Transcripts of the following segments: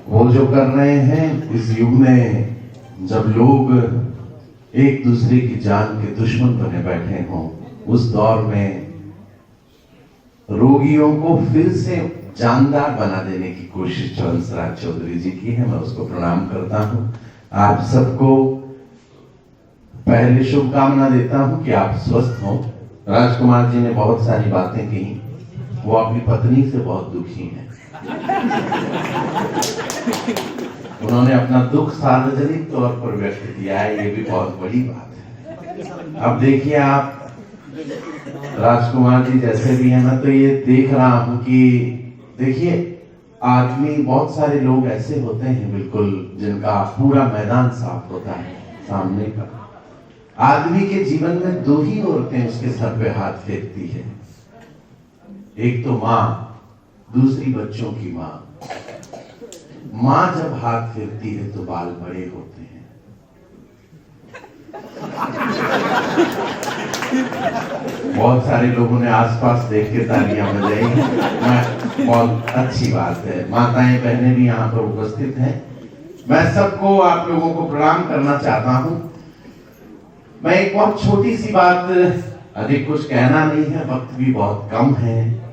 वो जो कर रहे हैं इस युग में, जब लोग एक दूसरे की जान के दुश्मन बने बैठे हों, उस दौर में रोगियों को फिर से जानदार बना देने की कोशिश जो हंसराज चौधरी जी की है, मैं उसको प्रणाम करता हूं। आप सबको पहले शुभकामना देता हूं कि आप स्वस्थ हों। राजकुमार जी ने बहुत सारी बातें की, वो अपनी पत्नी से बहुत दुखी हैं। उन्होंने अपना दुख सार्वजनिक तौर पर व्यक्त किया है, ये भी बहुत बड़ी बात है। अब देखिए आप, राजकुमार जी जैसे भी हैं, मैं तो ये देख रहा हूं कि देखिए आदमी, बहुत सारे लोग ऐसे होते हैं बिल्कुल जिनका पूरा मैदान साफ होता है सामने का। आदमी के जीवन में दो ही औरतें उसके सर पे हाथ फेरती है, एक तो माँ, दूसरी बच्चों की माँ। माँ जब हाथ फेरती है तो बाल बड़े होते हैं। बहुत सारे लोगों ने आसपास देख के तालियां बजाई, बहुत अच्छी बात है। माताएं बहनें भी यहाँ पर उपस्थित हैं। मैं सबको, आप लोगों को प्रणाम करना चाहता हूँ। मैं एक बहुत छोटी सी बात, अधिक कुछ कहना नहीं है, वक्त भी बहुत कम है।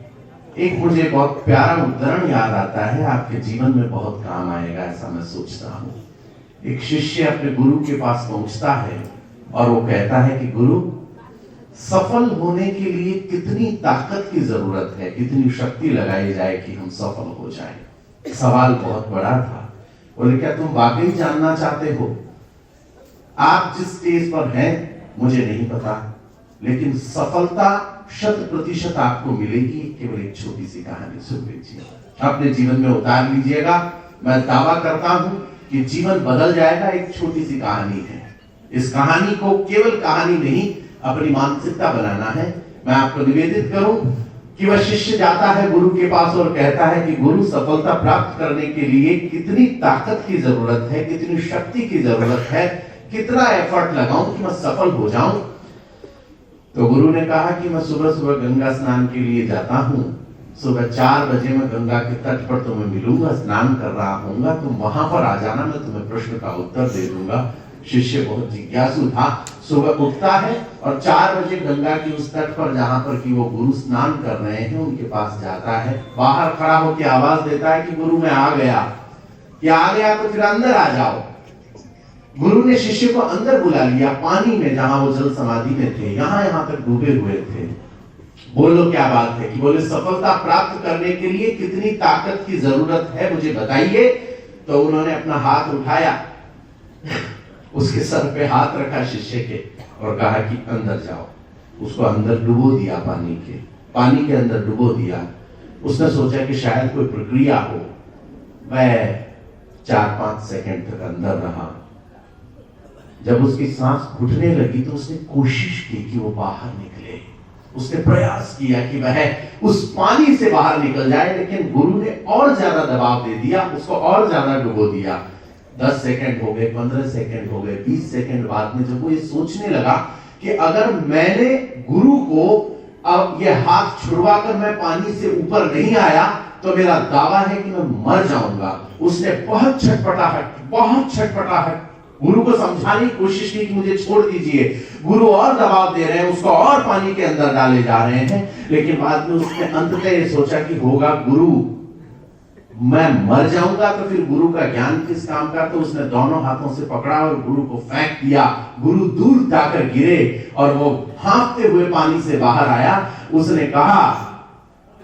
एक मुझे बहुत प्यारा उदाहरण याद आता है, आपके जीवन में बहुत काम आएगा ऐसा मैं सोचता हूँ। एक शिष्य अपने गुरु के पास पहुंचता है और वो कहता है कि गुरु, सफल होने के लिए कितनी ताकत की जरूरत है, कितनी शक्ति लगाई जाए कि हम सफल हो जाएं। सवाल बहुत बड़ा था। बोले क्या तुम वाकई जानना चाहते हो? आप जिस स्टेज पर हैं मुझे नहीं पता, लेकिन सफलता 100% आपको मिलेगी। केवल एक छोटी सी कहानी सुन लीजिए, अपने जीवन में उतार लीजिएगा। मैं दावा करता हूं कि जीवन बदल जाएगा। एक छोटी सी कहानी है। इस कहानी को केवल कहानी नहीं, अपनी मानसिकता बनाना है। मैं आपको निवेदित करूं कि वह शिष्य जाता है गुरु के पास और कहता है कि गुरु, सफलता प्राप्त करने के लिए कितनी ताकत की जरूरत है, कितनी शक्ति की जरूरत है, कितना एफर्ट लगाऊं कि मैं सफल हो जाऊं। तो गुरु ने कहा कि मैं सुबह सुबह गंगा स्नान के लिए जाता हूँ। सुबह 4 बजे मैं गंगा के तट पर तुम्हें मिलूंगा, स्नान कर रहा हूँगा, तुम वहां पर आ जाना, मैं तुम्हें प्रश्न का उत्तर दे दूंगा। शिष्य बहुत जिज्ञासु था। सुबह उठता है और 4 बजे गंगा की उस तट पर जहां पर कि वो गुरु स्नान कर रहे हैं उनके पास जाता है। बाहर खड़ा होकर आवाज देता है कि गुरु मैं आ गया। क्या आ गया? तो फिर अंदर आ जाओ। गुरु ने शिष्य को अंदर बुला लिया, पानी में, जहां वो जल समाधि में थे, यहाँ तक डूबे हुए थे। बोलो क्या बात है? कि बोले सफलता प्राप्त करने के लिए कितनी ताकत की जरूरत है मुझे बताइए। तो उन्होंने अपना हाथ उठाया, उसके सर पे हाथ रखा शिष्य के और कहा कि अंदर जाओ। उसको अंदर डुबो दिया, पानी के अंदर डुबो दिया। उसने सोचा कि शायद कोई प्रक्रिया हो। वह 4-5 सेकंड तक अंदर रहा। जब उसकी सांस घुटने लगी तो उसने कोशिश की कि वो बाहर निकले। उसने प्रयास किया कि वह उस पानी से बाहर निकल जाए, लेकिन गुरु ने और ज्यादा दबाव दे दिया, उसको और ज्यादा डुबो दिया। 10 सेकंड हो गए, 15 सेकंड हो गए, 20 सेकंड बाद में जब वो ये सोचने लगा कि अगर मैंने गुरु को अब ये हाथ छुड़वाकर मैं पानी से ऊपर नहीं आया तो मेरा दावा है कि मैं मर जाऊंगा। उसने बहुत छटपटाहट गुरु को समझाने की कोशिश की कि मुझे छोड़ दीजिए। गुरु और दबाव दे रहे हैं, उसको और पानी के अंदर डाले जा रहे हैं। लेकिन बाद में उसने अंततः ये सोचा कि होगा गुरु, मैं मर जाऊंगा तो फिर गुरु का ज्ञान किस काम का। तो उसने दोनों हाथों से पकड़ा और गुरु को फेंक दिया। गुरु दूर जाकर गिरे और वो भागते हुए पानी से बाहर आया। उसने कहा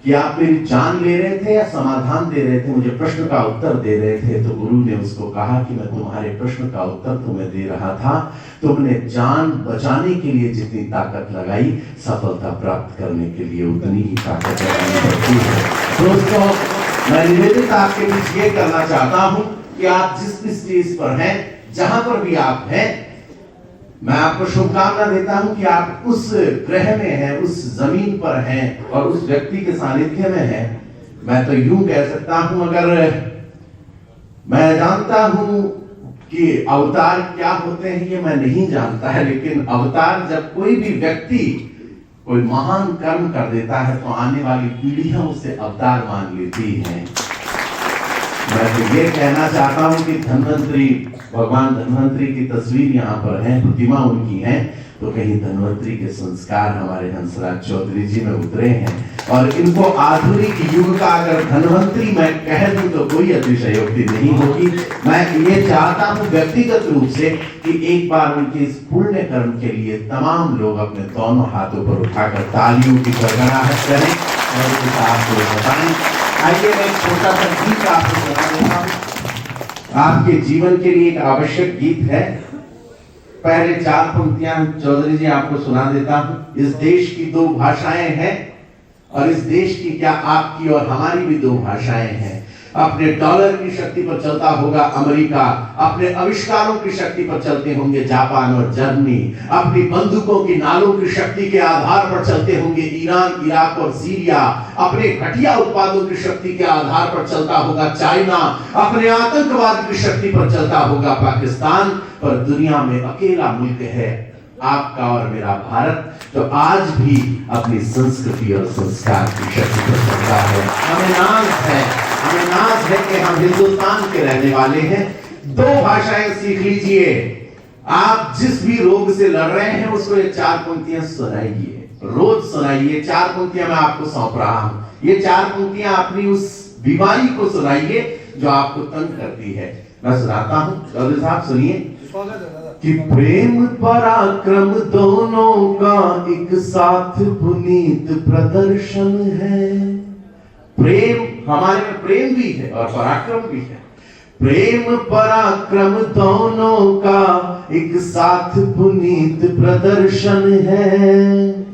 कि आप मेरी जान ले रहे थे या समाधान दे रहे थे, मुझे प्रश्न का उत्तर दे रहे थे। तो गुरु ने उसको कहा कि मैं तुम्हारे प्रश्न का उत्तर तुम्हें दे रहा था। तुमने जान बचाने के लिए जितनी ताकत लगाई, सफलता प्राप्त करने के लिए उतनी ही ताकत लगानी पड़ती है। दोस्तों, मैं निवेदित आपके बीच ये करना चाहता हूं कि आप जिस भी स्टेज पर हैं, जहां पर भी आप हैं, मैं आपको शुभकामना देता हूं कि आप उस ग्रह में हैं, उस जमीन पर हैं और उस व्यक्ति के सानिध्य में हैं। मैं तो यूं कह सकता हूं, अगर मैं जानता हूं कि अवतार क्या होते हैं ये मैं नहीं जानता है, लेकिन अवतार जब कोई भी व्यक्ति कोई महान कर्म कर देता है तो आने वाली पीढ़ियां उसे अवतार मान लेती हैं। मैं तो ये कहना चाहता हूँ कि धन्वंतरी, भगवान धन्वंतरी की तस्वीर यहाँ पर है, प्रतिमा उनकी है, तो कहीं धन्वंतरी के संस्कार हमारे हंसराज चौधरी जी में उतरे हैं। और इनको आधुनिक युग का अगर धन्वंतरी मैं कह दूं तो कोई अतिशयोक्ति नहीं होगी। मैं ये चाहता हूँ व्यक्तिगत रूप से कि एक बार उनके इस पुण्य कर्म के लिए तमाम लोग अपने दोनों हाथों पर उठाकर तालियों की गड़गड़ाहट करें और कुछ आपको बताएं। आइए मैं एक छोटा सा गीत आपको सुना देता हूँ। आपके जीवन के लिए एक आवश्यक गीत है। पहले 4 पंक्तियां चौधरी जी आपको सुना देता हूं। इस देश की 2 भाषाएं हैं और इस देश की क्या आपकी और हमारी भी 2 भाषाएं हैं। अपने डॉलर की शक्ति पर चलता होगा अमेरिका, अपने आविष्कारों की शक्ति पर चलते होंगे जापान और जर्मनी, अपनी बंदूकों की नालों की शक्ति के आधार पर चलते होंगे ईरान, इराक और सीरिया, अपने घटिया उत्पादों की शक्ति के आधार पर चलता होगा चाइना, अपने आतंकवाद की शक्ति पर चलता होगा पाकिस्तान, पर दुनिया में अकेला मुल्क है आपका और मेरा भारत, तो आज भी अपनी संस्कृति और संस्कार की शक्ति पर चलता है। हमें नाज है कि हम हिंदुस्तान के रहने वाले हैं। 2 भाषाएं सीख लीजिए। आप जिस भी रोग से लड़ रहे हैं उसको ये 4 पंक्तियां सुनाइए, रोज सुनाइए। 4 पंक्तियां मैं आपको सौंप रहा हूं। ये 4 पंक्तियां अपनी उस बीमारी को सुनाइए जो आपको तंग करती है। मैं सुनाता हूं, चौधरी साहब सुनिए। कि प्रेम पराक्रम दोनों का एक साथ पुनीत प्रदर्शन है। प्रेम, हमारे में प्रेम भी है और पराक्रम भी है। प्रेम पराक्रम दोनों का एक साथ पुनीत प्रदर्शन है।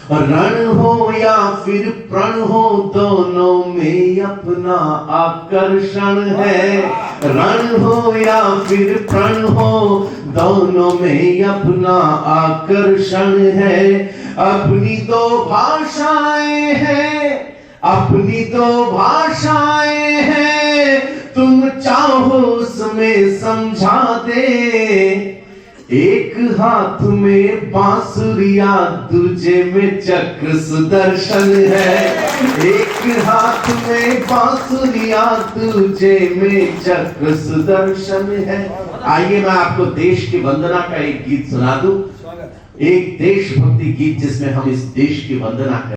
रण हो या फिर प्रण हो दोनों में अपना आकर्षण है। रण हो या फिर प्रण हो दोनों में अपना आकर्षण है। अपनी 2 भाषाएं हैं, अपनी 2 भाषाएं हैं, तुम चाहो उसमें समझा दे। एक हाथ में बांसुरिया दूजे में चक्र सुदर्शन है। एक हाथ में बांसुरिया दूजे में चक्र सुदर्शन है। आइए मैं आपको देश की वंदना का एक गीत सुना दूं, एक देशभक्ति गीत जिसमें हम इस देश की वंदना करें।